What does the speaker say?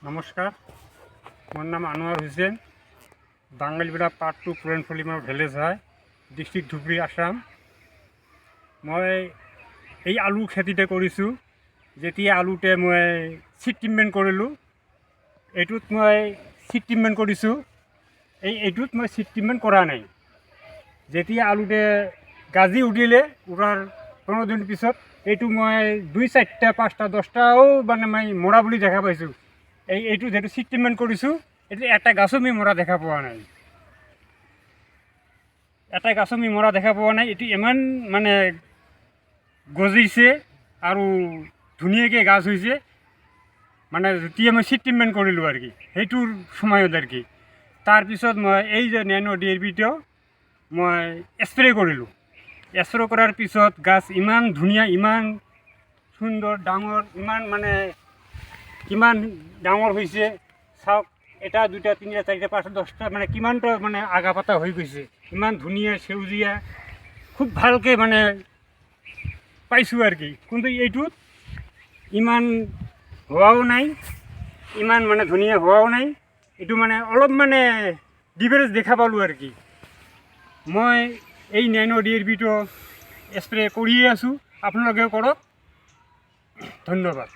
নমস্কাৰ, মোৰ নাম আনোৱাৰ হুছেইন। বাঙালিপাৰা পাৰ্ট 2 পুৰণফলি মোৰ ভিলেজ হয়, ডিষ্ট্ৰিক্ট ধুবুৰী, আসাম। মই এই আলু খেতিতে কৰিছোঁ। যেতিয়া আলুতে মই চিড ট্ৰিটমেণ্ট কৰিলোঁ, এইটোত মই চিড ট্ৰিটমেণ্ট কৰিছোঁ। এইটোত মই চিড ট্ৰিটমেণ্ট কৰা নাই। যেতিয়া আলুতে গাজি উঠিলে, উঠাৰ 15 দিন পিছত এইটো মই 2, 4টা, 5টা, 10টাও মানে মই মৰা বুলি দেখা পাইছোঁ। এইটো যেটো চিড ট্ৰিটমেণ্ট কৰিছোঁ, এইটো এটা গাছো আমি মৰা দেখা পোৱা নাই। এটা গাছো আমি মৰা দেখা পোৱা নাই। এইটো ইমান মানে গজিছে আৰু ধুনীয়াকৈ গাছ হৈছে, মানে যেতিয়া মই চিড ট্ৰিটমেণ্ট কৰিলোঁ আৰু কি সেইটোৰ সময়ত আৰু কি। তাৰপিছত মই এই যে নেনো DAP মই স্প্ৰে কৰিলোঁ। স্প্ৰে কৰাৰ পিছত গাছ ইমান ধুনীয়া, ইমান সুন্দৰ, ডাঙৰ, ইমান মানে কিমান ডাঙৰ হৈছে চাওক। 1, 2, 3, 4, 5, 10টা মানে কিমানটা মানে আগা পাতা হৈ গৈছে। ইমান ধুনীয়া সেউজীয়া, খুব ভালকৈ মানে পাইছোঁ আৰু কি। কিন্তু এইটোত ইমান হোৱাও নাই, ইমান মানে ধুনীয়া হোৱাও নাই। এইটো মানে অলপ মানে ডিফাৰেঞ্চ দেখা পালোঁ আৰু কি। মই এই নেনো DAP স্প্ৰে কৰিয়ে আছোঁ, আপোনালোকেও কৰক। ধন্যবাদ।